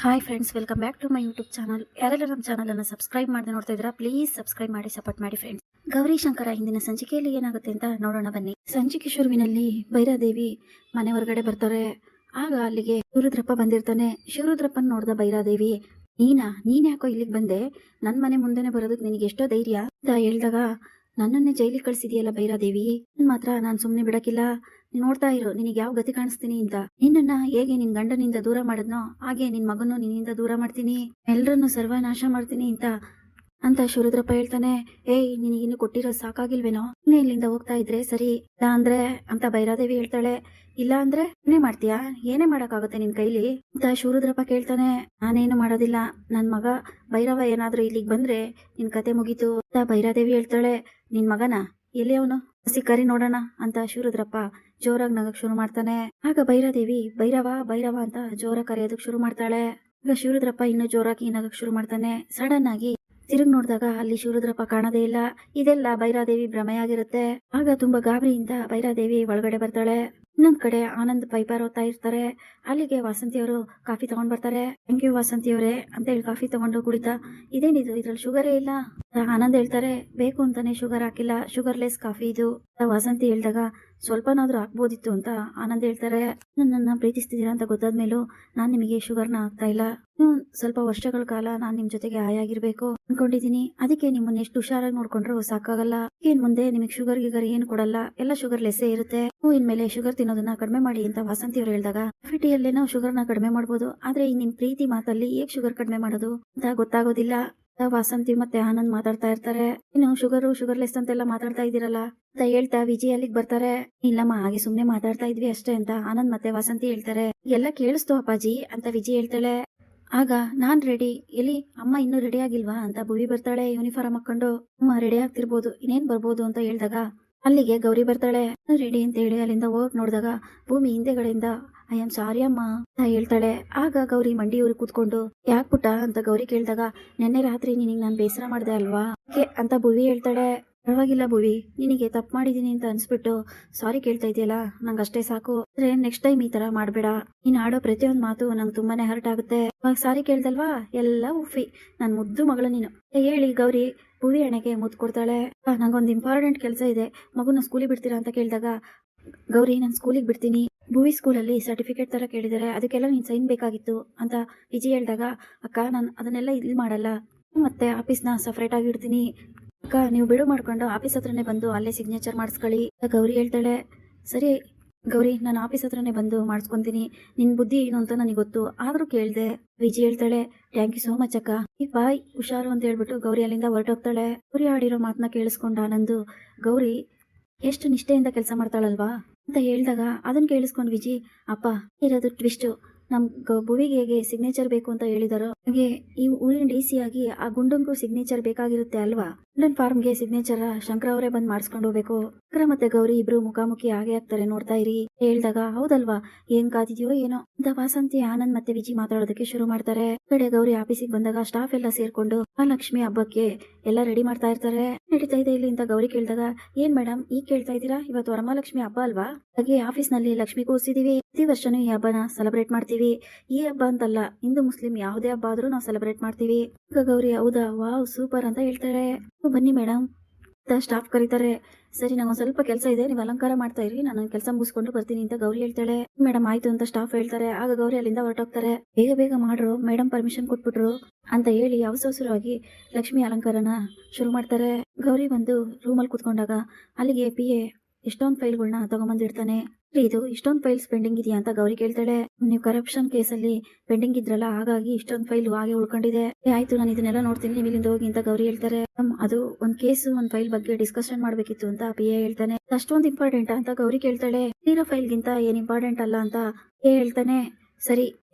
Hi friends, welcome back to my YouTube channel. ಯಾರೆಲ್ಲ ನಮ್ಮ ಚಾನಲನ್ನು ಸಬ್ಸ್ಕ್ರೈಬ್ ಮಾಡದೆ ನೋಡ್ತಾ ಇದ್ದೀರಾ, ಪ್ಲೀಸ್ ಸಬ್ಸ್ಕ್ರೈಬ್ ಮಾಡಿ, ಸಪೋರ್ಟ್ ಮಾಡಿ ಫ್ರೆಂಡ್ಸ್. ಗೌರಿ ಶಂಕರ ಹಿಂದಿನ ಸಂಚಿಕೆಯಲ್ಲಿ ಏನಾಗುತ್ತೆ ಅಂತ ನೋಡೋಣ ಬನ್ನಿ. ಸಂಚಿಕೆ ಶುರುವಿನಲ್ಲಿ ಭೈರಾದೇವಿ ಮನೆ ಹೊರಗಡೆ ಬರ್ತಾರೆ. ಆಗ ಅಲ್ಲಿಗೆ ಶಿವರುದ್ರಪ್ಪ ಬಂದಿರ್ತಾನೆ. ಶಿವರುದ್ರಪ್ಪನ್ ನೋಡ್ದ ಭೈರಾದೇವಿ, ನೀನ್ ಯಾಕೋ ಇಲ್ಲಿಗೆ ಬಂದೆ? ನನ್ ಮನೆ ಮುಂದೆನೆ ಬರೋದಕ್ಕೆ ನಿನಗೆ ಎಷ್ಟೋ ಧೈರ್ಯ ಅಂತ ಹೇಳ್ದಾಗ, ನನ್ನನ್ನೇ ಜೈಲಿಗೆ ಕಳ್ಸಿದೆಯಲ್ಲ ಭೈರಾದೇವಿ, ಮಾತ್ರ ನಾನು ಸುಮ್ನೆ ಬಿಡಕ್ಕಿಲ್ಲ. ನೋಡ್ತಾ ಇರು, ನಿನಗೆ ಯಾವ ಗತಿ ಕಾಣಿಸ್ತೀನಿ ಅಂತ. ನಿನ್ನನ್ನ ಹೇಗೆ ನಿನ್ ಗಂಡನಿಂದ ದೂರ ಮಾಡಿದ್ನೋ ಹಾಗೆ ನಿನ್ ಮಗನ್ನು ನಿನ್ನಿಂದ ದೂರ ಮಾಡ್ತೀನಿ, ಎಲ್ರನ್ನು ಸರ್ವನಾಶ ಮಾಡ್ತೀನಿ ಅಂತ ಶಿವರುದ್ರಪ್ಪ ಹೇಳ್ತಾನೆ. ಏಯ್, ನಿನಗಿನ್ನು ಕೊಟ್ಟಿರೋದು ಸಾಕಾಗಿಲ್ವೇನೋ? ಇನ್ನೇ ಇಲ್ಲಿಂದ ಹೋಗ್ತಾ ಇದ್ರೆ ಸರಿ, ಇಲ್ಲ ಅಂದ್ರೆ ಅಂತ ಭೈರಾದೇವಿ ಹೇಳ್ತಾಳೆ. ಇಲ್ಲ ಅಂದ್ರೆ ಏನೇ ಮಾಡ್ತೀಯಾ? ಏನೇ ಮಾಡಕ್ಕಾಗುತ್ತೆ ನಿನ್ ಕೈಲಿ ಅಂತ ಶಿವರುದ್ರಪ್ಪ ಕೇಳ್ತಾನೆ. ನಾನೇನು ಮಾಡೋದಿಲ್ಲ, ನನ್ ಮಗ ಭೈರವ ಏನಾದ್ರೂ ಇಲ್ಲಿಗೆ ಬಂದ್ರೆ ನಿನ್ ಕತೆ ಮುಗೀತು ಅಂತ ಭೈರಾದೇವಿ ಹೇಳ್ತಾಳೆ. ನಿನ್ ಮಗನ ಎಲ್ಲಿ ಅವನು? ಕರಿ ನೋಡೋಣ ಅಂತ ಶಿವರುದ್ರಪ್ಪ ಜೋರಾಗಿ ನಗಕ್ ಶುರು ಮಾಡ್ತಾನೆ. ಆಗ ಭೈರಾದೇವಿ ಭೈರವ ಭೈರವ ಅಂತ ಜೋರಾಗಿ ಕರೆಯೋದಕ್ ಶುರು ಮಾಡ್ತಾಳೆ. ಈಗ ಶಿವರುದ್ರಪ್ಪ ಇನ್ನೂ ಜೋರಾಗಿ ನಗಕ್ ಶುರು ಮಾಡ್ತಾನೆ. ಸಡನ್ ಆಗಿ ತಿರುಗಿ ನೋಡಿದಾಗ ಅಲ್ಲಿ ಶಿವರುದ್ರಪ್ಪ ಕಾಣದೇ ಇಲ್ಲ. ಇದೆಲ್ಲ ಭೈರಾದೇವಿ ಭ್ರಮೆಯಾಗಿರುತ್ತೆ. ಆಗ ತುಂಬಾ ಗಾಬರಿಯಿಂದ ಭೈರಾದೇವಿ ಒಳಗಡೆ ಬರ್ತಾಳೆ. ಇನ್ನೊಂದ್ ಕಡೆ ಆನಂದ್ ಪೈಪಾರ್ ಓದ್ತಾ ಇರ್ತಾರೆ. ಅಲ್ಲಿಗೆ ವಾಸಂತಿ ಅವರು ಕಾಫಿ ತಗೊಂಡ್ ಬರ್ತಾರೆ. ಥ್ಯಾಂಕ್ ಯು ವಾಸಂತಿ ಅವರೇ ಅಂತ ಹೇಳಿ ಕಾಫಿ ತಗೊಂಡು ಕುಡಿತಾ, ಇದೇನಿದು, ಇದ್ರಲ್ಲಿ ಶುಗರೇ ಇಲ್ಲ. ಆನಂದ್ ಹೇಳ್ತಾರೆ, ಬೇಕು ಅಂತಾನೆ ಶುಗರ್ ಹಾಕಿಲ್ಲ, ಶುಗರ್ಲೆಸ್ ಕಾಫಿ ಇದು. ವಾಸಂತಿ ಹೇಳ್ದಾಗ, ಸ್ವಲ್ಪನಾದ್ರೂ ಹಾಕ್ಬೋದಿತ್ತು ಅಂತ ಆನಂದ್ ಹೇಳ್ತಾರೆ. ನನ್ನನ್ನ ಪ್ರೀತಿಸ್ತಿದ್ದೀರಾ ಅಂತ ಗೊತ್ತಾದ್ಮೇಲೂ ನಾನ್ ನಿಮಗೆ ಶುಗರ್ನ ಹಾಕ್ತಾ ಇಲ್ಲ. ಸ್ವಲ್ಪ ವರ್ಷಗಳ ಕಾಲ ನಾನ್ ನಿಮ್ ಜೊತೆಗೆ ಹಾಯಾಗಿರ್ಬೇಕು ಅನ್ಕೊಂಡಿದೀನಿ. ಅದಕ್ಕೆ ನಿಮ್ಮನ್ನ ಎಷ್ಟು ಹುಷಾರಾಗಿ ನೋಡ್ಕೊಂಡ್ರು ಸಾಕಾಗಲ್ಲ. ಏನ್ ಮುಂದೆ ನಿಮಗ್ ಶುಗರ್ ಗಿಗರ್ ಏನ್ ಕೊಡಲ್ಲ, ಎಲ್ಲ ಶುಗರ್ ಲೆಸ್ಸೇ ಇರುತ್ತೆ. ಇನ್ಮೇಲೆ ಶುಗರ್ ತಿನ್ನೋದನ್ನ ಕಡಿಮೆ ಮಾಡಿ ಅಂತ ವಾಸಂತಿ ಅವರು ಹೇಳಿದಾಗ, ಕಾಫಿಟಿಯಲ್ಲೇ ನಾವು ಶುಗರ್ನ ಕಡಿಮೆ ಮಾಡ್ಬೋದು, ಆದ್ರೆ ಈ ನಿಮ್ ಪ್ರೀತಿ ಮಾತಲ್ಲಿ ಹೇಗ್ ಶುಗರ್ ಕಡಿಮೆ ಮಾಡೋದು ಅಂತ ಗೊತ್ತಾಗೋದಿಲ್ಲ. ವಾಸಂತಿ ಮತ್ತೆ ಆನಂದ್ ಮಾತಾಡ್ತಾ ಇರ್ತಾರೆ. ಇನ್ನು ಶುಗರ್ಲೆಸ್ ಅಂತೆಲ್ಲ ಮಾತಾಡ್ತಾ ಇದ್ದೀರಲ್ಲ ಅಂತ ಹೇಳ್ತಾ ವಿಜಯ್ ಅಲ್ಲಿಗೆ ಬರ್ತಾರೆ. ಇಲ್ಲಮ್ಮ, ಹಾಗೆ ಸುಮ್ನೆ ಮಾತಾಡ್ತಾ ಇದ್ವಿ ಅಷ್ಟೇ ಅಂತ ಆನಂದ್ ಮತ್ತೆ ವಾಸಂತಿ ಹೇಳ್ತಾರೆ. ಎಲ್ಲ ಕೇಳಿಸ್ತು ಅಪ್ಪಾಜಿ ಅಂತ ವಿಜಯ್ ಹೇಳ್ತಾಳೆ. ಆಗ ನಾನ್ ರೆಡಿ, ಎಲ್ಲಿ ಅಮ್ಮ ಇನ್ನೂ ರೆಡಿ ಆಗಿಲ್ವಾ ಅಂತ ಭುವಿ ಬರ್ತಾಳೆ. ಯೂನಿಫಾರ್ಮ್ ಹಾಕೊಂಡು. ಅಮ್ಮ ರೆಡಿ ಆಗ್ತಿರ್ಬೋದು, ಇನ್ನೇನ್ ಬರ್ಬೋದು ಅಂತ ಹೇಳ್ದಾಗ ಅಲ್ಲಿಗೆ ಗೌರಿ ಬರ್ತಾಳೆ. ರೆಡಿ ಅಂತ ಹೇಳಿ ಅಲ್ಲಿಂದ ಹೋಗಕ್ ನೋಡಿದಾಗ ಭೂಮಿ ಹಿಂದೆಗಡೆಯಿಂದ ಐ ಆಮ್ ಸಾರಿ ಅಮ್ಮ ಅಂತ ಹೇಳ್ತಾಳೆ. ಆಗ ಗೌರಿ ಮಂಡಿಯೂರು ಕೂತ್ಕೊಂಡು, ಯಾಕ್ ಪುಟ್ಟ ಅಂತ ಗೌರಿ ಕೇಳಿದಾಗ, ನೆನ್ನೆ ರಾತ್ರಿ ನಿನಗೆ ನಾನು ಬೇಸರ ಮಾಡ್ದೆ ಅಲ್ವಾ ಅಂತ ಭುವಿ ಹೇಳ್ತಾಳೆ. ಪರವಾಗಿಲ್ಲ ಭುವಿ, ನಿನಗೆ ತಪ್ಪು ಮಾಡಿದೀನಿ ಅಂತ ಅನ್ಸ್ಬಿಟ್ಟು ಸಾರಿ ಕೇಳ್ತಾ ಇದೆಯಲ್ಲ, ನಂಗೆ ಅಷ್ಟೇ ಸಾಕು. ಅಂದ್ರೆ ನೆಕ್ಸ್ಟ್ ಟೈಮ್ ಈ ತರ ಮಾಡ್ಬೇಡ. ನೀನ್ ಆಡೋ ಪ್ರತಿಯೊಂದ್ ಮಾತು ನಂಗೆ ತುಂಬಾನೇ ಹರ್ಟ್ ಆಗುತ್ತೆ. ಸಾರಿ ಕೇಳ್ದಲ್ವಾ, ಎಲ್ಲ ಉಫಿ, ನನ್ ಮುದ್ದು ಮಗಳು ನೀನು ಹೇಳಿ ಗೌರಿ ಭುವಿ ಹಣೆಗೆ ಮುದ್ದು ಕೊಡ್ತಾಳೆ. ನಂಗೊಂದು ಇಂಪಾರ್ಟೆಂಟ್ ಕೆಲಸ ಇದೆ, ಮಗುನ ಸ್ಕೂಲಿಗೆ ಬಿಡ್ತೀರಾ ಅಂತ ಕೇಳಿದಾಗ ಗೌರಿ, ನಾನು ಸ್ಕೂಲಿಗೆ ಬಿಡ್ತೀನಿ, ಭುವಿ ಸ್ಕೂಲಲ್ಲಿ ಸರ್ಟಿಫಿಕೇಟ್ ತರ ಕೇಳಿದಾರೆ, ಅದಕ್ಕೆಲ್ಲ ನೀನ್ ಸೈನ್ ಬೇಕಾಗಿತ್ತು ಅಂತ ವಿಜಯ್ ಹೇಳಿದಾಗ, ಅಕ್ಕ ನಾನು ಅದನ್ನೆಲ್ಲ ಇಲ್ಲಿ ಮಾಡಲ್ಲ, ಮತ್ತೆ ಆಫೀಸ್ನ ಸಪರೇಟ್ ಆಗಿ ಇಡ್ತೀನಿ ಅಕ್ಕ, ನೀವು ಬಿಡು ಮಾಡ್ಕೊಂಡು ಆಫೀಸ್ ಹತ್ರನೇ ಬಂದು ಅಲ್ಲೇ ಸಿಗ್ನೇಚರ್ ಮಾಡಿಸ್ಕೊಳ್ಳಿ. ಗೌರಿ ಹೇಳ್ತಾಳೆ, ಸರಿ ಗೌರಿ, ನಾನು ಆಫೀಸ್ ಹತ್ರನೇ ಬಂದು ಮಾಡಿಸ್ಕೊಂತೀನಿ, ನಿನ್ ಬುದ್ಧಿ ಏನು ಅಂತ ನನಗೆ ಗೊತ್ತು, ಆದ್ರೂ ಕೇಳ್ದೆ. ವಿಜಯ್ ಹೇಳ್ತಾಳೆ, ಥ್ಯಾಂಕ್ ಯು ಸೋ ಮಚ್ ಅಕ್ಕ, ಈ ಬಾಯ್ ಹುಷಾರು ಅಂತ ಹೇಳ್ಬಿಟ್ಟು ಗೌರಿ ಅಲ್ಲಿಂದ ಹೊರಟೋಗ್ತಾಳೆ. ಗೌರಿ ಆಡಿರೋ ಮಾತನ್ನ ಕೇಳಿಸ್ಕೊಂಡ ಆನಂದು, ಗೌರಿ ಎಷ್ಟು ನಿಷ್ಠೆಯಿಂದ ಕೆಲಸ ಮಾಡ್ತಾಳಲ್ವಾ ಅಂತ ಹೇಳ್ದಾಗ ಅದನ್ನ ಕೇಳಿಸ್ಕೊಂಡ್ ವಿಜಯ್, ಅಪ್ಪ ಇರೋದು ಟ್ವಿಸ್ಟ್, ನಮ್ ಭುವಿಗೆ ಹೇಗೆ ಸಿಗ್ನೇಚರ್ ಬೇಕು ಅಂತ ಹೇಳಿದಾರೋ ಹಾಗೆ ಈ ಊರಿನ DC ಆಗಿ ಆ ಗುಂಡಂಗೂ ಸಿಗ್ನೇಚರ್ ಬೇಕಾಗಿರುತ್ತೆ ಅಲ್ವಾ. ಗುಂಡನ್ ಫಾರ್ಮ್ಗೆ ಸಿಗ್ನೇಚರ್ ಶಂಕರ ಅವರೇ ಬಂದ್ ಮಾಡಿಸ್ಕೊಂಡು ಹೋಗ್ಬೇಕು. ಶಂಕರ ಮತ್ತೆ ಗೌರಿ ಇಬ್ರು ಮುಖಾಮುಖಿ ಹಾಗೆ ಆಗ್ತಾರೆ, ನೋಡ್ತಾ ಇರಿ ಹೇಳ್ದಾಗ, ಹೌದಲ್ವಾ, ಏನ್ ಕಾದಿದ್ಯೋ ಏನೋ ಅಂತ ವಾಸಂತಿ ಆನಂದ್ ಮತ್ತೆ ವಿಜಿ ಮಾತಾಡೋದಕ್ಕೆ ಶುರು ಮಾಡ್ತಾರೆ. ಕಡೆ ಗೌರಿ ಆಫೀಸಿಗೆ ಬಂದಾಗ ಸ್ಟಾಫ್ ಎಲ್ಲ ಸೇರ್ಕೊಂಡು ಮಹಾಲಕ್ಷ್ಮಿ ಹಬ್ಬಕ್ಕೆ ಎಲ್ಲ ರೆಡಿ ಮಾಡ್ತಾ ಇರ್ತಾರೆ. ನಡೀತಾ ಇದೆ ಇಲ್ಲಿ ಅಂತ ಗೌರಿ ಕೇಳಿದಾಗ, ಏನ್ ಮೇಡಮ್ ಈಗ ಕೇಳ್ತಾ ಇದ್ದೀರಾ, ಇವತ್ತು ವರಮಹಾಲಕ್ಷ್ಮಿ ಹಬ್ಬ ಅಲ್ವಾ, ಹಾಗೆ ಆಫೀಸ್ ನಲ್ಲಿ ಲಕ್ಷ್ಮಿ ಕೂರಿಸಿದೀವಿ, ಪ್ರತಿ ವರ್ಷನೂ ಈ ಹಬ್ಬನ ಸೆಲೆಬ್ರೇಟ್ ಮಾಡ್ತೀವಿ. ಈ ಹಬ್ಬ ಅಂತಲ್ಲ, ಹಿಂದೂ ಮುಸ್ಲಿಂ ಯಾವುದೇ ಹಬ್ಬ ಆದ್ರೂ ನಾವು ಸೆಲೆಬ್ರೇಟ್ ಮಾಡ್ತೀವಿ. ಗೌರಿ, ಹೌದಾ, ವಾವ್ ಸೂಪರ್ ಅಂತ ಹೇಳ್ತಾರೆ. ಬನ್ನಿ ಮೇಡಮ್ ಸ್ಟಾಫ್ ಕರೀತಾರೆ. ಸರಿ, ನಂಗೊಂದು ಸ್ವಲ್ಪ ಕೆಲಸ ಇದೆ, ನೀವು ಅಲಂಕಾರ ಮಾಡ್ತಾ ಇರಿ, ನಾನು ಕೆಲಸ ಮುಗಿಸ್ಕೊಂಡು ಬರ್ತೀನಿ ಅಂತ ಗೌರಿ ಹೇಳ್ತಾಳೆ. ಮೇಡಮ್ ಆಯ್ತು ಅಂತ ಸ್ಟಾಫ್ ಹೇಳ್ತಾರೆ. ಆಗ ಗೌರಿ ಅಲ್ಲಿಂದ ಹೊರಟೋಗ್ತಾರೆ. ಬೇಗ ಬೇಗ ಮಾಡ್ರು, ಮೇಡಮ್ ಪರ್ಮಿಷನ್ ಕೊಟ್ಬಿಟ್ರು ಅಂತ ಹೇಳಿ ಅವಸರವಾಗಿ ಲಕ್ಷ್ಮಿ ಅಲಂಕಾರನ ಶುರು ಮಾಡ್ತಾರೆ. ಗೌರಿ ಬಂದು ರೂಮಲ್ಲಿ ಕೂತ್ಕೊಂಡಾಗ ಅಲ್ಲಿಗೆ PA ಎಷ್ಟೊಂದು ಫೈಲ್ಗಳನ್ನ ತಗೊಂಬಂದಿರ್ತಾನೆ. ಇದು ಇಷ್ಟೊಂದು ಫೈಲ್ಸ್ ಪೆಂಡಿಂಗ್ ಇದೆಯಾ ಅಂತ ಗೌರಿ ಕೇಳ್ತಾಳೆ. ನೀವು ಕರಪ್ಷನ್ ಕೇಸಲ್ಲಿ ಪೆಂಡಿಂಗ್ ಇದ್ರಲ್ಲ, ಹಾಗಾಗಿ ಇಷ್ಟೊಂದು ಫೈಲ್ ಹಾಗೆ ಉಳ್ಕೊಂಡಿದೆ. ಆಯ್ತು, ನಾನು ಇದನ್ನೆಲ್ಲ ನೋಡ್ತೀನಿ, ನೀವು ಇಲ್ಲಿಂದ ಹೋಗಿ ಅಂತ ಗೌರಿ ಹೇಳ್ತಾರೆ. ಅದು ಒಂದ್ ಕೇಸು, ಒಂದ್ ಫೈಲ್ ಬಗ್ಗೆ ಡಿಸ್ಕಷನ್ ಮಾಡ್ಬೇಕಿತ್ತು ಅಂತ PA ಹೇಳ್ತಾನೆ. ಅಷ್ಟೊಂದು ಇಂಪಾರ್ಟೆಂಟ್ ಅಂತ ಗೌರಿ ಕೇಳ್ತಾಳೆ. ಇರೋ ಫೈಲ್ಗಿಂತ ಏನ್ ಇಂಪಾರ್ಟೆಂಟ್ ಅಲ್ಲ ಅಂತ PA ಹೇಳ್ತಾನೆ. ಸರಿ,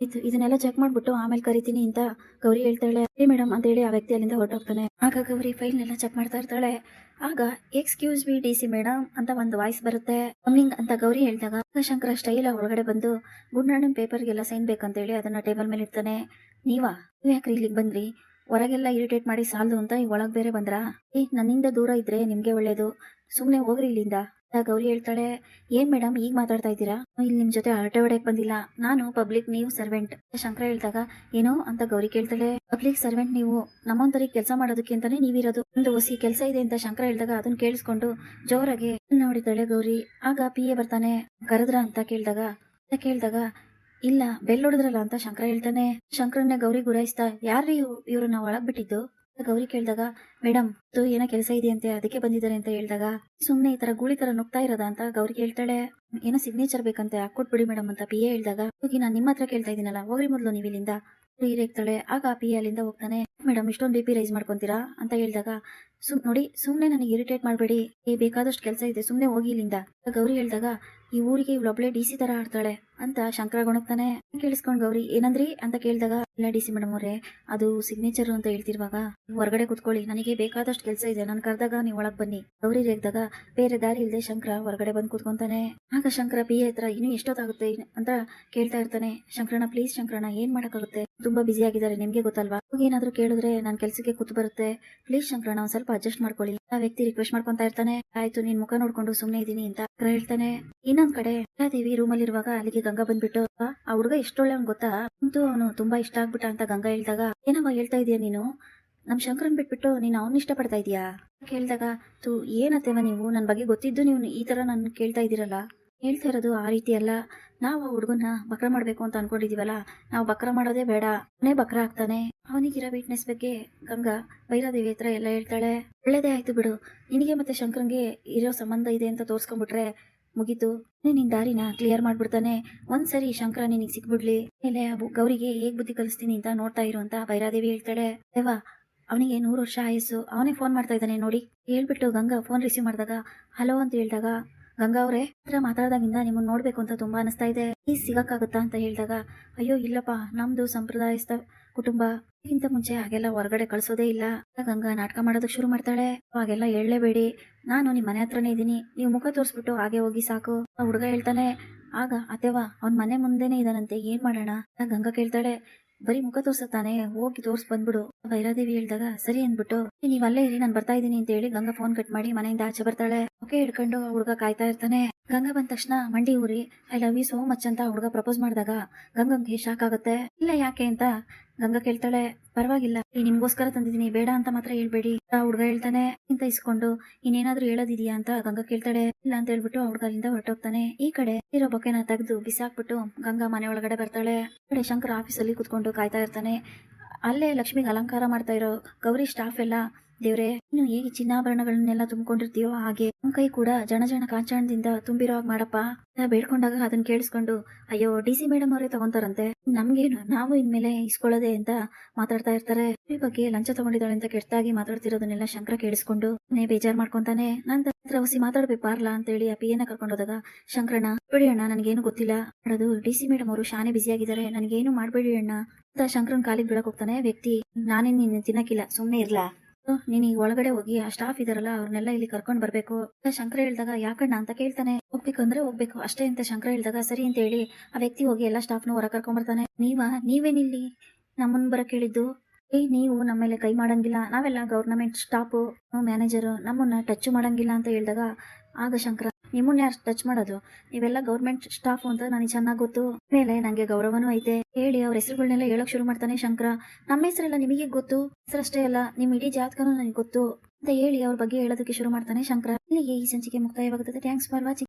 ಇದನ್ನೆಲ್ಲ ಚೆಕ್ ಮಾಡ್ಬಿಟ್ಟು ಆಮೇಲೆ ಕರಿತೀನಿ ಅಂತ ಗೌರಿ ಹೇಳ್ತಾಳೆ. ಮೇಡಮ್ ಅಂತ ಹೇಳಿ ಆ ವ್ಯಕ್ತಿ ಅಲ್ಲಿಂದ ಹೊರಟೋಗ್ತಾನೆ. ಆಗ ಗೌರಿ ಫೈಲ್ನೆಲ್ಲ ಚೆಕ್ ಮಾಡ್ತಾ ಇರ್ತಾಳೆ. ಆಗ ಎಕ್ಸ್ಕ್ಯೂಸ್ ಮಿ DC ಮೇಡಮ್ ಅಂತ ಒಂದು ವಾಯ್ಸ್ ಬರುತ್ತೆ. ಕಮಿಂಗ್ ಅಂತ ಗೌರಿ ಹೇಳಿದಾಗ ಶಂಕರ ಸ್ಟೈಲ್ ಒಳಗಡೆ ಬಂದು ಗುಂಡಣ್ಣನ ಪೇಪರ್ಗೆಲ್ಲ ಸೈನ್ ಬೇಕಂತ ಹೇಳಿ ಅದನ್ನ ಟೇಬಲ್ ಮೇಲೆ ಇಡ್ತಾನೆ. ನೀವ್ ಯಾಕ್ರಿ ಇಲ್ಲಿಗೆ ಬಂದ್ರಿ, ಹೊರಗೆಲ್ಲ ಇರಿಟೇಟ್ ಮಾಡಿ ಸಾಲದು ಅಂತ ಈಗ ಒಳಗ್ ಬೇರೆ ಬಂದ್ರಾ? ನನ್ನಿಂದ ದೂರ ಇದ್ರೆ ನಿಮ್ಗೆ ಒಳ್ಳೇದು, ಸುಮ್ನೆ ಹೋಗ್ರಿ ಇಲ್ಲಿಂದ ಗೌರಿ ಹೇಳ್ತಾಳೆ, ಏನ್ ಮೇಡಮ್ ಈಗ ಮಾತಾಡ್ತಾ ಇದ್ದೀರಾ? ಇಲ್ಲಿ ನಿಮ್ ಜೊತೆ ಹರಟೆ ಹೊಡೆಯಕ್ ಬಂದಿಲ್ಲ. ನಾನು ಪಬ್ಲಿಕ್, ನೀವು ಸರ್ವೆಂಟ್. ಶಂಕರ ಹೇಳ್ದಾಗ, ಏನೋ ಅಂತ ಗೌರಿ ಕೇಳ್ತಾಳೆ. ಪಬ್ಲಿಕ್ ಸರ್ವೆಂಟ್ ನೀವು, ನಮ್ಮೊಂದರಿಗೆ ಕೆಲಸ ಮಾಡೋದಕ್ಕೆ ಅಂತಾನೆ ನೀವಿರೋದು. ಒಂದು ಹೊಸಿ ಕೆಲಸ ಇದೆ ಅಂತ ಶಂಕರ ಹೇಳ್ದಾಗ ಅದನ್ನ ಕೇಳಿಸ್ಕೊಂಡು ಜೋರಾಗಿ ನೋಡಿದ್ದಾಳೆ ಗೌರಿ. ಆಗ PA ಬರ್ತಾನೆ. ಕರೆದ್ರ ಅಂತ ಕೇಳ್ದಾಗ ಇಲ್ಲ, ಬೆಲ್ ಹೊಡೆದ್ರಲ್ಲ ಅಂತ ಶಂಕರ ಹೇಳ್ತಾನೆ. ಶಂಕರನ್ನ ಗೌರಿ ಗುರಾಯಿಸ್ತಾ, ಯಾರ್ರೀ ಇವ್ರನ್ನ ಒಳಗ್ ಬಿಟ್ಟಿದ್ದು? ಗೌರಿ ಕೇಳ್ದಾಗ, ಮೇಡಮ್ ಏನೋ ಕೆಲಸ ಇದೆಯಂತೆ ಅದಕ್ಕೆ ಬಂದಿದ್ದಾರೆ ಅಂತ ಹೇಳ್ದಾಗ, ಸುಮ್ನೆ ಈ ತರ ಗೂಳಿ ತರ ನುಗ್ತಾ ಇರೋದ ಅಂತ ಗೌರಿ ಹೇಳ್ತಾಳೆ. ಏನೋ ಸಿಗ್ನೇಚರ್ ಬೇಕಂತೆ, ಹಾಕೊಟ್ಬಿಡಿ ಮೇಡಮ್ ಅಂತ PA ಹೇಳ್ದಾಗ, ಹೋಗಿ ನಾನು ನಿಮ್ಮ ಹತ್ರ ಕೇಳ್ತಾ ಇದೀನಲ್ಲ, ಹೋಗ್ರಿ ಮೊದ್ಲು ನೀವು ಇಲ್ಲಿಂದ ರೇಗ್ತಾಳೆ. ಆಗ PA ಅಲ್ಲಿಂದ ಹೋಗ್ತಾನೆ. ಮೇಡಮ್ ಇಷ್ಟೊಂದು BP ರೈಸ್ ಮಾಡ್ಕೊಂತೀರಾ ಅಂತ ಹೇಳಿದಾಗ, ನೋಡಿ ಸುಮ್ನೆ ನನಗೆ ಇರಿಟೇಟ್ ಮಾಡಬೇಡಿ, ಬೇಕಾದಷ್ಟು ಕೆಲಸ ಇದೆ, ಸುಮ್ನೆ ಹೋಗಿ ಇಲ್ಲಿಂದ. ಗೌರಿ ಹೇಳಿದಾಗ, ಈ ಊರಿಗೆ ಇವಳೊಬ್ಳೆ DC ತರ ಆಡ್ತಾಳೆ ಅಂತ ಶಂಕರ ಗೊಣಗ್ತಾನೆ. ಕೇಳಿಸ್ಕೊಂಡ್ ಗೌರಿ, ಏನಂದ್ರಿ ಅಂತ ಕೇಳಿದಾಗ, ಇಲ್ಲ DC ಮೇಡಮ್ ಅವರೇ, ಅದು ಸಿಗ್ನೇಚರ್ ಅಂತ ಹೇಳ್ತಿರುವಾಗ ಹೊರಗಡೆ ಕುತ್ಕೊಳ್ಳಿ, ನನಗೆ ಬೇಕಾದಷ್ಟು ಕೆಲಸ ಇದೆ, ನಾನು ಕರೆದಾಗ ನೀವು ಒಳಗ್ ಬನ್ನಿ. ಗೌರಿ ರೇಗ್ದಾಗ ಬೇರೆ ದಾರಿ ಇಲ್ಲದೆ ಶಂಕರ ಹೊರಗಡೆ ಬಂದು ಕೂತ್ಕೊಂತಾನೆ. ಆಗ ಶಂಕರ PA ಹತ್ರ ಇನ್ನೂ ಎಷ್ಟೊತ್ತಾಗುತ್ತೆ ಅಂತ ಕೇಳ್ತಾ ಇರ್ತಾನೆ. ಶಂಕರಣ್ಣ ಪ್ಲೀಸ್ ಶಂಕರಣ್ಣ, ಏನ್ ಮಾಡಕ್ಕಾಗುತ್ತೆ, ತುಂಬಾ ಬಿಸಿ ಆಗಿದ್ದಾರೆ, ನಿಮ್ಗೆ ಗೊತ್ತಲ್ವಾ, ಏನಾದ್ರೂ ಕೇಳಿದ್ರೆ ನಾನು ಕೆಲ್ಸಕ್ಕೆ ಕೂತು ಬರುತ್ತೆ, ಪ್ಲೀಸ್ ಶಂಕರಣ್ಣ ಒಂದ್ ಸ್ವಲ್ಪ ಅಡ್ಜಸ್ಟ್ ಮಾಡ್ಕೊಳ್ಳಿ. ಆ ವ್ಯಕ್ತಿ ರಿಕ್ವೆಸ್ಟ್ ಮಾಡ್ಕೊಂತಾ ಇರ್ತಾನೆ. ಆಯ್ತು, ನಿನ್ ಮುಖ ನೋಡ್ಕೊಂಡು ಸುಮ್ನೆ ಇದೀನಿ ಅಂತ ಹೇಳ್ತಾನೆ. ಇನ್ನೊಂದ್ ಕಡೆ ದೇವಿ ರೂಮ್ ಅಲ್ಲಿ ಇರುವಾಗ ಅಲ್ಲಿಗೆ ಗಂಗಾ ಬಂದ್ಬಿಟ್ಟು, ಆ ಹುಡುಗ ಎಷ್ಟೊಳ್ಳೆ ಅವ್ನು ಗೊತ್ತಾ, ಅಂತೂ ಅವನು ತುಂಬಾ ಇಷ್ಟ ಆಗ್ಬಿಟ್ಟ ಅಂತ ಗಂಗಾ ಹೇಳ್ದಾಗ, ಏನವ ಹೇಳ್ತಾ ಇದೀಯ ನೀನು, ನಮ್ ಶಂಕರನ್ ಬಿಟ್ಬಿಟ್ಟು ನೀನ್ ಅವ್ನ ಇಷ್ಟ ಪಡ್ತಾ ಇದೀಯಾ ಕೇಳ್ದಾಗ, ಏನತ್ತೇವ ನೀವು, ನನ್ ಬಗ್ಗೆ ಗೊತ್ತಿದ್ದು ನೀವು ಈ ತರ ನನ್ ಕೇಳ್ತಾ ಇದೀರಲ್ಲ. ಹೇಳ್ತಾ ಇರೋದು ಆ ರೀತಿ ಅಲ್ಲ, ನಾವು ಆ ಹುಡುಗನ್ನ ಬಕ್ರ ಮಾಡ್ಬೇಕು ಅಂತ ಅನ್ಕೊಂಡಿದೀವಲ್ಲ, ನಾವು ಬಕ್ರ ಮಾಡೋದೇ ಬೇಡ, ಅವನೇ ಬಕ್ರ ಆಗ್ತಾನೆ. ಅವನಿಗಿರೋ ವೀಕ್ನೆಸ್ ಬಗ್ಗೆ ಗಂಗಾ ಭೈರಾದೇವಿ ಹತ್ರ ಎಲ್ಲ ಹೇಳ್ತಾಳೆ. ಒಳ್ಳೇದೇ ಆಯ್ತು ಬಿಡು, ನಿನಗೆ ಮತ್ತೆ ಶಂಕರಂಗೆ ಇರೋ ಸಂಬಂಧ ಇದೆ ಅಂತ ತೋರ್ಸ್ಕೊಂಡ್ಬಿಟ್ರೆ ಮುಗೀತು, ನಿನ್ ದಾರಿನ ಕ್ಲಿಯರ್ ಮಾಡ್ಬಿಡ್ತಾನೆ. ಒಂದ್ಸರಿ ಶಂಕರ ನಿನಗೆ ಸಿಕ್ಬಿಡ್ಲಿ, ಮೇಲೆ ಗೌರಿಗೆ ಹೇಗ್ ಬುದ್ಧಿ ಕಲಿಸ್ತೀನಿ ಅಂತ ನೋಡ್ತಾ ಇರು ಅಂತ ಭೈರಾದೇವಿ ಹೇಳ್ತಾಳೆ. ದೇವಾ, ಅವನಿಗೆ 100 ವರ್ಷ ಆಯಸ್ಸು, ಅವನೇ ಫೋನ್ ಮಾಡ್ತಾ ಇದ್ದಾನೆ ನೋಡಿ ಹೇಳ್ಬಿಟ್ಟು ಗಂಗಾ ಫೋನ್ ರಿಸೀವ್ ಮಾಡಿದಾಗ, ಹಲೋ ಅಂತ ಹೇಳಿದಾಗ, ಗಂಗಾ ಅವರೇ ಹತ್ರ ಮಾತಾಡ್ದಾಗಿಂದ ನಿಮ್ಮನ್ನ ನೋಡ್ಬೇಕು ಅಂತ ತುಂಬಾ ಅನಿಸ್ತಾ ಇದೆ, ಪ್ಲೀಸ್ ಸಿಗಕ್ಕಾಗುತ್ತಾ ಅಂತ ಹೇಳಿದಾಗ, ಅಯ್ಯೋ ಇಲ್ಲಪ್ಪ, ನಮ್ದು ಸಂಪ್ರದಾಯಸ್ಥ ಕುಟುಂಬ, ಇದಕ್ಕಿಂತ ಮುಂಚೆ ಹಾಗೆಲ್ಲ ಹೊರಗಡೆ ಕಳ್ಸೋದೇ ಇಲ್ಲ. ಗಂಗಾ ನಾಟಕ ಮಾಡೋದಕ್ಕೆ ಶುರು ಮಾಡ್ತಾಳೆ. ಹಾಗೆಲ್ಲ ಹೇಳಲೇಬೇಡಿ, ನಾನು ನಿಮ್ ಮನೆ ಹತ್ರನೇ ಇದೀನಿ, ನೀವು ಮುಖ ತೋರಿಸ್ಬಿಟ್ಟು ಹಾಗೆ ಹೋಗಿ ಸಾಕು. ಆ ಹುಡುಗ ಹೇಳ್ತಾನೆ. ಆಗ ಅತ್ತೆವಾ, ಅವ್ನ್ ಮನೆ ಮುಂದೆನೆ ಇದಾನಂತೆ, ಏನ್ ಮಾಡೋಣ? ಗಂಗಾ ಕೇಳ್ತಾಳೆ, ಬರೀ ಮುಖ ತೋರ್ಸತ್ತಾನೆ, ಹೋಗಿ ತೋರ್ಸ್ ಬಂದ್ಬಿಡು. ಭೈರಾದೇವಿ ಹೇಳ್ದಾಗ ಸರಿ ಅಂದ್ಬಿಟ್ಟು, ನೀವ್ ಅಲ್ಲೇ ಇರಿ, ನಾನು ಬರ್ತಾ ಇದೀನಿ ಅಂತ ಹೇಳಿ ಗಂಗಾ ಫೋನ್ ಕಟ್ ಮಾಡಿ ಮನೆಯಿಂದ ಆಚೆ ಬರ್ತಾಳೆ. ಓಕೆ ಹಿಡ್ಕೊಂಡು ಹುಡುಗ ಕಾಯ್ತಾ ಇರ್ತಾನೆ. ಗಂಗಾ ಬಂದ ತಕ್ಷಣ ಮಂಡಿ ಊರಿ I love you so much ಅಂತ ಹುಡುಗ ಪ್ರಪೋಸ್ ಮಾಡಿದಾಗ ಗಂಗಂಗೆ ಶಾಕ್ ಆಗುತ್ತೆ. ಇಲ್ಲ ಯಾಕೆ ಅಂತ ಗಂಗಾ ಕೇಳ್ತಾಳೆ. ಪರವಾಗಿಲ್ಲ, ನಿಮ್ಗೋಸ್ಕರ ತಂದಿದ್ದೀನಿ, ಬೇಡ ಅಂತ ಮಾತ್ರ ಹೇಳ್ಬೇಡಿ. ಆ ಹುಡುಗ ಹೇಳ್ತಾನೆ. ಇಂತ ಇಸ್ಕೊಂಡು ಇನ್ನೇನಾದ್ರೂ ಹೇಳೋದಿದ್ಯಾ ಅಂತ ಗಂಗಾ ಕೇಳ್ತಾಳೆ. ಇಲ್ಲ ಅಂತ ಹೇಳ್ಬಿಟ್ಟು ಆ ಹುಡುಗ ಅಲ್ಲಿಂದ ಹೊರಟೋಗ್ತಾನೆ. ಈ ಕಡೆ ಇರೋ ಬೊಕೆನ ತೆಗೆದು ಬಿಸಾಕ್ಬಿಟ್ಟು ಗಂಗಾ ಮನೆ ಒಳಗಡೆ ಬರ್ತಾಳೆ. ಈ ಕಡೆ ಶಂಕರ್ ಆಫೀಸಲ್ಲಿ ಕುತ್ಕೊಂಡು ಕಾಯ್ತಾ ಇರ್ತಾನೆ. ಅಲ್ಲೇ ಲಕ್ಷ್ಮಿಗೆ ಅಲಂಕಾರ ಮಾಡ್ತಾ ಇರೋ ಗೌರಿ ಸ್ಟಾಫ್ ಎಲ್ಲ, ದೇವ್ರೆ, ಇನ್ನು ಹೇಗೆ ಚಿನ್ನಾಭರಣಗಳನ್ನೆಲ್ಲ ತುಂಬಿಕೊಂಡಿರ್ತೀಯೋ ಹಾಗೆ ನಮ್ ಕೈ ಕೂಡ ಜನ ಕಾಂಚಾಣದಿಂದ ತುಂಬಿರೋ ಹಾಗೆ ಮಾಡಪ್ಪ ಬೇಡ್ಕೊಂಡಾಗ ಅದನ್ನ ಕೇಳಿಸ್ಕೊಂಡು, ಅಯ್ಯೋ DC ಮೇಡಮ್ ಅವರೇ ತಗೊಂತಾರಂತೆ, ನಮ್ಗೇನು, ನಾವು ಇನ್ಮೇಲೆ ಇಸ್ಕೊಳ್ಳೋದೆ ಅಂತ ಮಾತಾಡ್ತಾ ಇರ್ತಾರೆ. ಈ ಬಗ್ಗೆ ಲಂಚ ತಗೊಂಡಿದ್ದಾಳೆ ಅಂತ ಕೆಟ್ಟದಾಗಿ ಮಾತಾಡ್ತಿರೋದನ್ನೆಲ್ಲ ಶಂಕರ ಕೇಳಿಸ್ಕೊಂಡು ಬೇಜಾರ್ ಮಾಡ್ಕೊಂತಾನೆ. ನಂತರ ಹೊಸಿ ಮಾತಾಡ್ಬೇಕು ಬಾರ್ಲಾ ಅಂತ ಹೇಳಿ ಆ PA ನ ಕರ್ಕೊಂಡು ಹೋದಾಗ, ಶಂಕರಣ್ಣ ಬಿಡಿ ಅಣ್ಣ, ನನಗೇನು ಗೊತ್ತಿಲ್ಲ ಮಾಡೋದು, DC ಮೇಡಮ್ ಅವರು ಶಾನೆ ಬಿಸಿ ಆಗಿದ್ದಾರೆ, ನನಗೇನು ಮಾಡ್ಬೇಡಿ ಅಣ್ಣ ಅಂತ ಶಂಕರನ್ ಕಾಲಿಗೆ ಬಿಡಕ್ ಹೋಗ್ತಾನೆ. ವ್ಯಕ್ತಿ, ನಾನೇನ್ ನಿನ್ನ ತಿನ್ನಕ್ಕಿಲ್ಲ, ಸುಮ್ನೆ ಇರ್ಲಾ, ನೀನ್ ಈಗ ಒಳಗಡೆ ಹೋಗಿ ಆ ಸ್ಟಾಫ್ ಇದಾರಲ್ಲ ಅವ್ರನ್ನೆಲ್ಲ ಇಲ್ಲಿ ಕರ್ಕೊಂಡ್ ಬರ್ಬೇಕು. ಶಂಕರ ಹೇಳ್ದಾಗ, ಯಾಕಣ್ಣ ಅಂತ ಕೇಳ್ತಾನೆ. ಹೋಗ್ಬೇಕಂದ್ರೆ ಹೋಗ್ಬೇಕು ಅಷ್ಟೇ ಅಂತ ಶಂಕರ ಹೇಳ್ದಾಗ, ಸರಿ ಅಂತ ಹೇಳಿ ಆ ವ್ಯಕ್ತಿ ಹೋಗಿ ಎಲ್ಲಾ ಸ್ಟಾಫ್ನ ಹೊರ ಕರ್ಕೊಂಡ್ ಬರ್ತಾನೆ. ನೀವೇನಿಲ್ಲಿ ನಮ್ಮನ್ ಬರಕ್ ಹೇಳಿದ್ದು? ನೀವು ನಮ್ಮ ಮೇಲೆ ಕೈ ಮಾಡಂಗಿಲ್ಲ, ನಾವೆಲ್ಲ ಗವರ್ನಮೆಂಟ್ ಸ್ಟಾಫ್, ಮ್ಯಾನೇಜರ್, ನಮ್ಮನ್ನ ಟಚ್ ಮಾಡಂಗಿಲ್ಲ ಅಂತ ಹೇಳಿದಾಗ, ಆಗ ಶಂಕರ, ನಿಮ್ಮನ್ನ ಯಾರು ಟಚ್ ಮಾಡೋದು, ನೀವೆಲ್ಲ ಗೌರ್ಮೆಂಟ್ ಸ್ಟಾಫ್ ಅಂತ ನನಗೆ ಚೆನ್ನಾಗಿ ಗೊತ್ತು, ಮೇಲೆ ನಂಗೆ ಗೌರವನೂ ಐತೆ ಹೇಳಿ ಅವ್ರ ಹೆಸರುಗಳನ್ನೆಲ್ಲ ಹೇಳಕ್ ಶುರು ಮಾಡ್ತಾನೆ. ಶಂಕರ, ನಮ್ಮ ಹೆಸರೆಲ್ಲ ನಿಮಗೆ ಗೊತ್ತು, ಹೆಸರಷ್ಟೇ ಅಲ್ಲ ನಿಮ್ ಇಡೀ ಜಾತಕನೂ ನನಗೆ ಗೊತ್ತು ಅಂತ ಹೇಳಿ ಅವ್ರ ಬಗ್ಗೆ ಹೇಳೋದಕ್ಕೆ ಶುರು ಮಾಡ್ತಾನೆ ಶಂಕರ. ಇಲ್ಲಿಗೆ ಈ ಸಂಚಿಕೆ ಮುಕ್ತಾಯವಾಗುತ್ತದೆ. Thanks for watching.